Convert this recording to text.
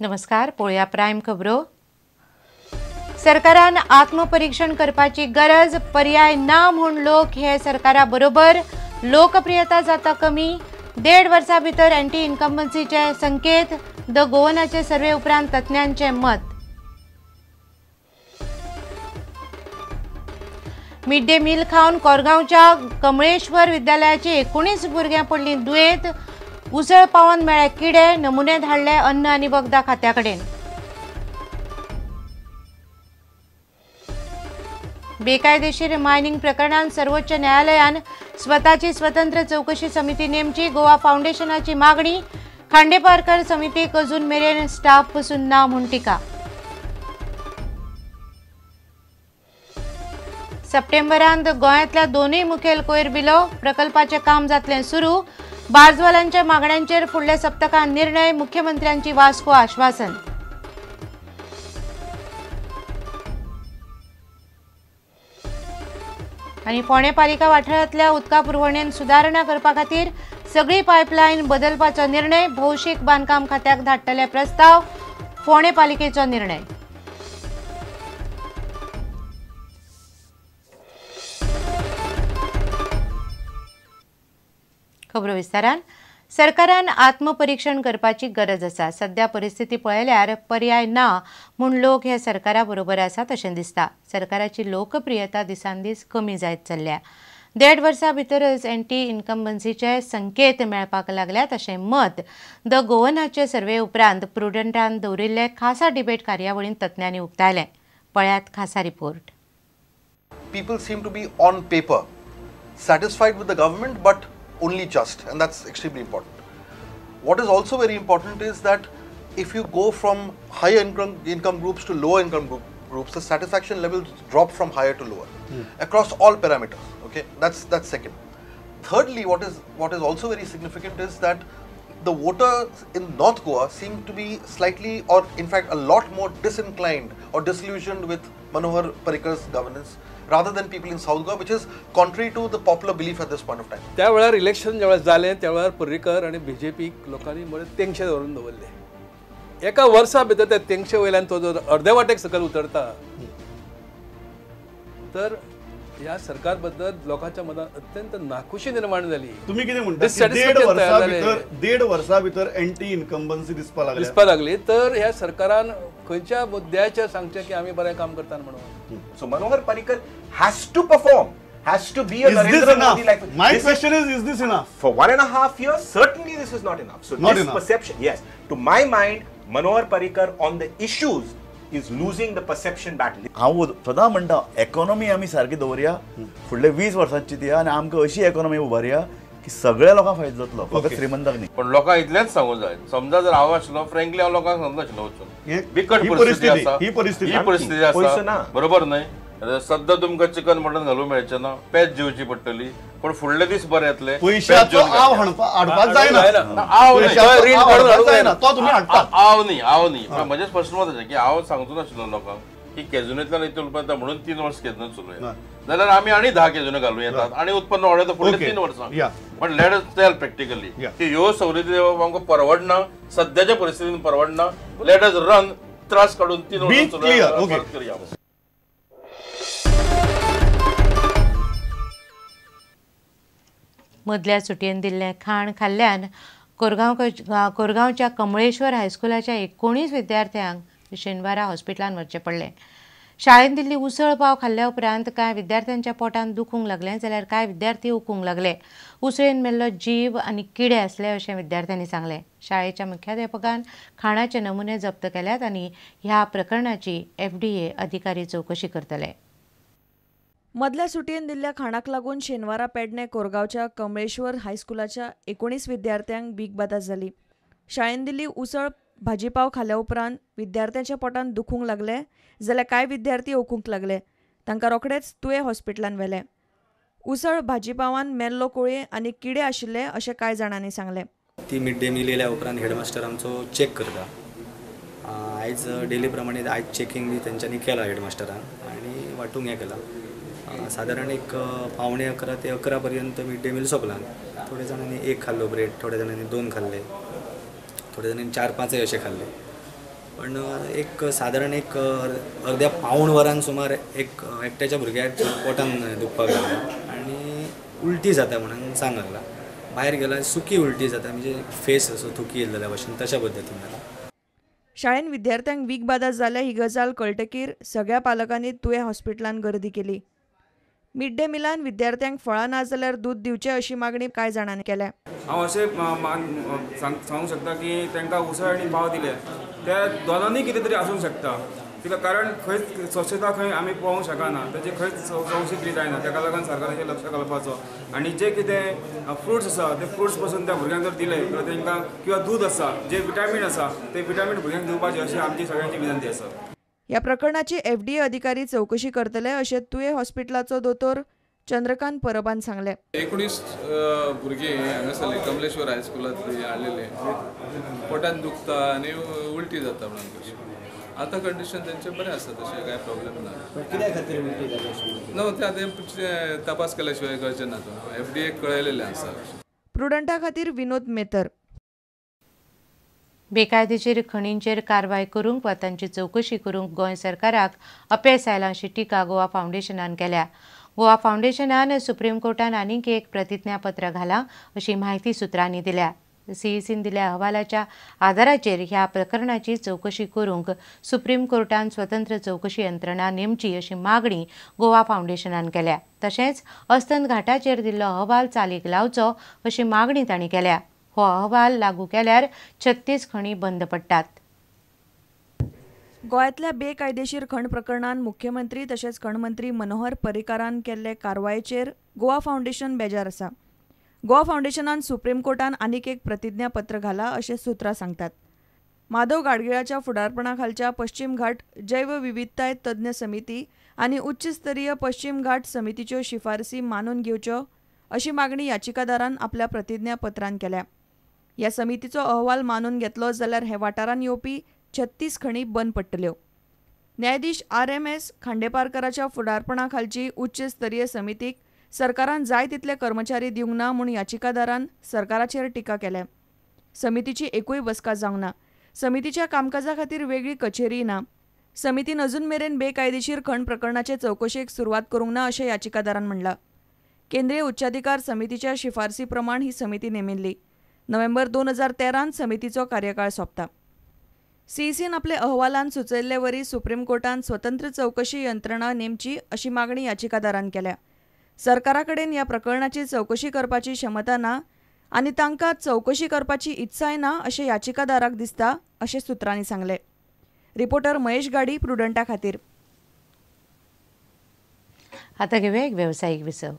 नमस्कार, पळोवया प्रायम खबरो। सरकारान आत्मपरीक्षण करपाची गरज, पर्याय ना म्हूण लोक हे सरकारा बरोबर, लोकप्रियता जाता कमी, 1.5 वर्सां भितर एंटी इन्कम्बन्सीचे संकेत, द गोवनाचे सर्वे उपरांत तज्ञांचे मत। मिड डे मील खावन कोरगांवच्या कमळेश्वर विद्यालयाची 19 भुरग्यां पडली दुयेंत, उसळ पावन मेळे किडे, नमुने धाडले अन्न आनी वखदा खात्याकडेन। बेकायदेशीर मायनिंग प्रकरणात सर्वोच्च न्यायालयान स्वताची स्वतंत्र चौकशी समिती नेमची, गोवा फाउंडेशनाची मागणी, खांडेपारकर समितीक अजून मेरेन स्टाफ पसून ना म्हूण टिका। सप्टेंबरांत गोंयांतल्या दोनूय मुखेल कोयर बिलो प्रकल्पाचे काम जातले सुरू, बार्जवाल्यांच्या मागण्यांचेर फुडल्या सप्तकांत निर्णय, मुख्यमंत्र्यांची वास्को आश्वासन। आणि फोंडे पालिका वाठारांतल्या उदका पुरवणेंत सुदारणा करपा खातीर सगळी पायपलायन बदलपाचो निर्णय, भौशीक बांदकाम खात्याक धाडटले प्रस्ताव, फोंडे पालिकेचो निर्णय। खबरो विस्तारान। सरकारान आत्मपरीक्षण करपाची गरज आसा। सध्या परिस्थिती पळयल्यार पर्याय ना म्हूण लोक हे सरकारा बरोबर आसात अशें दिसता। सरकाराची लोकप्रियता दिसान दीस कमी जायत चल्ल्या। 1.5 वर्सां भितरच एंटी इन्कम्बन्सीचे संकेत मेळपाक लागल्यात अशें मत द गोवनाचे सर्वे उपरांत प्रुडंटान दवरिल्ले खासा डिबेट कार्यावळींत तज्ञांनी उक्तायलें। पळयात खासा report. People seem to be on paper satisfied with the government, but only just, and that's extremely important. What is also very important is that if you go from higher income groups to lower income groups, the satisfaction levels drop from higher to lower across all parameters. Okay, that's second. Thirdly, what is also very significant is that the voters in North Goa seem to be slightly, or in fact a lot more disinclined or disillusioned with Manohar Parrikar's governance rather than people in South Goa, which is contrary to the popular belief at this point of time. त्या वेळार election ज्या वेळार जालें त्या वेळार पर्रीकर आनी BJP लोकांनी बरें तेंगशे धरून दवरले। एका वर्सा भितर त्या तेंगशे वयल्यान तो जर अर्दे वाटेक सकयल उतरता तर ह्या सरकार बद्दल लोकांच्या मनात अत्यंत नाखुशी निर्माण झाली। तुम्ही कितें म्हणटा 1.5 वर्सां भितर एंटी इन्कम्बन्सी दिसपा लागली तर ह्या सरकारान खंयच्या मुद्द्याचेर सांगचें की आमी बरें काम करता म्हणून। So Manohar Parrikar has to perform, has to be a Narendra Modi like. My question is this enough? For 1.5 years, certainly this is not enough. So not this enough. perception, yes, to my mind, Manohar Parrikar on the issues is losing the perception battle. हांव सदां म्हणटा economy आमी सारकी दवरया, फुडले 20 वर्सांची दिया आनी आमकां अशी इकॉनॉमी उबारया की सगळ्या लोकांक फायदो जातलो, फकत श्रीमंताक न्ही। पण लोकांक इतलेंच सांगूंक जाय, समजा जर हांव आसलो फ्रँकली हांव लोकांक सांगनाशिल्लो वचून बिकट परिस्थिती आसा, बरोबर न्हय? सद्दां तुमकां चिकन मटन घालूंक मेळचें ना, पेज जेवची पडटली, पण फुडले दीस बरे येतले। पयशाचो आव हाडपाक जायना, तो तुमी हाडटात। आव न्ही, म्हजें स्पश्ट मत अशें की हांव सांगचो नाशिल्लो लोकांक की केजुनेंतल्यान इतले उलपता म्हणून 3 वर्स केजुन चलूया, जाल्यार आमी आनी 10 केजुने घालूं येतात आनी उत्पन्न वाडयता फुडले 3 वर्सां। पण लेट अस टेल प्रॅक्टिकली की ह्यो सवलती आमकां परवडना, सद्याच्या परिस्थितीन परवडना, लेट अस रन त्रास काडून 3 वर्सां चलूया। मदल्या सुटयेन दिल्लें खाण खाल्ल्यान कोरगांवच्या कमळेश्वर हायस्कुलाच्या 19 विद्यार्थ्यांक शेनवारा हॉस्पिटलांत व्हरचें पडलें। शाळेंत दिल्ली उसळ पाव खाल्ल्या उपरांत कांय विद्यार्थ्यांच्या पोटांत दुखूंक लागलें, जाल्यार कांय विद्यार्थी ओकूंक लागले। उसळेन मेल्लो जीव आनी किडे आसले अशें विद्यार्थ्यांनी सांगलें। शाळेच्या मुख्याध्यापकान खाणाचे नमुने जप्त केल्यात आनी ह्या प्रकरणाची FDA अधिकारी चवकशी करतले। मदल्या सुटयेन दिल्ल्या खाणाक लागून शेनवारा पेडणे कोरगांवच्या कमळेश्वर हायस्कुलाच्या 19 विद्यार्थ्यांक बीगबादात जाली। शाळेन दिल्ली उसळ भाजीपाव खाल्ल्या उपरांत विद्यार्थ्यांच्या पोटांत दुखूंक लागले, जाल्यार कांय विद्यार्थी ओकूंक लागले। तांकां रोखडेच तुये हॉस्पिटलांत व्हेले। उसळ भाजीपावान मेल्लो कोळी आनी किडे आशिल्ले अशें कांय जाणांनी सांगलें। ती मिड डे मील येयल्या उपरांत हेडमास्टर आमचो चॅक करता। आयज डेली प्रमाणे आयज चॅकींग बी तेंच्यांनी केला हेडमास्टरान आनी वांटूंक हें केलां। साधारण एक 11:15 ते 11 पर्यंत मिड डे मील सोंपलां। थोड्या जाणांनी 1 खाल्लो ब्रेड, थोड्या जाणांनी 2 खाल्ले, थोड्या जाणांनी 4-5 अशें खाल्ले। पण एक साधारण एक अर्ध्या पाऊण वरान सुमार एकट्याच्या भुरग्याक पोटान दुखपाक लागलें आनी उलटी जाता म्हणून सांग लागला. भायर गेला सुकी उलटी जाता म्हणजे फेस असो थुकी येयल्ल्या भशेन तशा पद्दतीन जाला. शाळेन विद्यार्थ्यांक वीख बाधा जाल्या ही गजाल कळटकीर सगळ्या पालकांनी तुवें हॉस्पिटलांत गर्दी केली. मिड डे मिलान विद्यार्थ्यांक फळां ना जाल्यार दूध दिवचें अशी मागणी कांय जाणांनी केल्या. हांव अशें सांगूंक शकता की तांकां उसळ आनी भाव दिले त्या दोनांनी कितें तरी आसूंक शकता. कित्याक कारण खंय स्वच्छता खंय आमी पळोवंक शकना ताजे खंय चवकशी केली जायना. ताका लागून सरकाराचेर लक्ष घालपाचो आनी जे कितें फ्रुट्स आसा ते फ्रुट्स पासून त्या भुरग्यांक जर दिले जाल्यार तांकां किंवा दूध आसा जे विटामीन आसा ते विटामीन भुरग्यांक दिवपाचे अशी आमची सगळ्यांची विनंती आसा. ह्या प्रकरणाची FDA अधिकारी चौकशी करतले अशें तुवें हॉस्पिटलाचो दोतोर चंद्रकांत परबान सांगले. 19 भुरगीं हांगासरले कमलेश्वर हायस्कुलांतली हाडलेले पोटान दुखता आनी उलटी जाता म्हणून. आतां कंडिशन तेंचे बरें आसा तशें कांय प्रॉब्लेम ना. कित्या खातीर उलटी जाता नो ते आतां तपास केल्या शिवाय कळचें ना. FDA कळयलेलें आसा. प्रुडंटा खातीर विनोद मेतर. बेकायदेशीर खणींचेर कारवाय करूंक वा तांची चवकशी करूंक गोंय सरकाराक अपेस आयला अशी टिका गोवा फावंडेशनान केल्या. गोवा फावंडेशनान सुप्रीम कोर्टान आनीक एक प्रतिज्ञापत्र घालां अशी माहिती सुत्रांनी दिल्या. CECन दिल्या अहवालाच्या आदाराचेर ह्या प्रकरणाची चवकशी करूंक सुप्रीम कोर्टान स्वतंत्र चवकशी यंत्रणा नेमची अशी मागणी गोवा फावंडेशनान केल्या. तशेंच अस्तंत घाटाचेर दिल्लो अहवाल चालीक लावचो अशी मागणी तांणी केल्या. हो अहवाल लागू केल्यार 36 खणी बंद पडटात. गोंयांतल्या बेकायदेशीर खण प्रकरणात मुख्यमंत्री तशेंच खणमंत्री मनोहर पर्रीकारान केल्ले कारवायेचेर गोवा फावंडेशन बेजार आसा. गोवा फावंडेशनान सुप्रीम कोर्टान आनीक एक प्रतिज्ञापत्र घाला अशें सुत्रां सांगतात. माधव गाडगिळाच्या फुडारपणा खालच्या पश्चिम घाट जैव विविधताय तज्ञ समिती आनी उच्चस्तरीय पश्चिम घाट समितीच्यो शिफारसी मानून घेवच्यो अशी मागणी याचिकादारान आपल्या प्रतिज्ञापत्रांत केल्या. ह्या समितीचो अहवाल मानून घेतलो जाल्यार हे वाठारांत येवपी 36 खणी बंद पडटल्यो. न्यायाधीश RMS खांडेपारकाराच्या फुडारपणा खालची उच्चस्तरीय समितीक सरकारान जाय तितले कर्मचारी दिवंक ना म्हूण याचिकादारान सरकाराचेर टिका केल्या. समितीची एकूय बसका जावंक ना. समितीच्या कामकाजा खातीर वेगळी कचेरी ना. समितीन अजून मेरेन बेकायदेशीर खण प्रकरणाचे चवकशेक सुरवात करूंक ना अशें याचिकादारान म्हणलां. केंद्रीय उच्चाधिकार समितीच्या शिफारसी प्रमाण ही समिती नेमिल्ली. नोव्हेंबर 2013 समितीचो कार्यकाळ सोंपता. CECन आपले अहवालांत सुचयल्ले वरी सुप्रीम कोर्टान स्वतंत्र चवकशी यंत्रणा नेमची अशी मागणी याचिकादारान केल्या. सरकारा कडेन ह्या प्रकरणाची चवकशी करपाची क्षमता ना आनी तांकां चवकशी करपाची इत्साय ना अशें याचिकादाराक दिसता अशें सुत्रांनी सांगलें. रिपोर्टर महेश गाडी, प्रुडंटा खातीर. आता घेऊया एक व्यावसायिक विसव.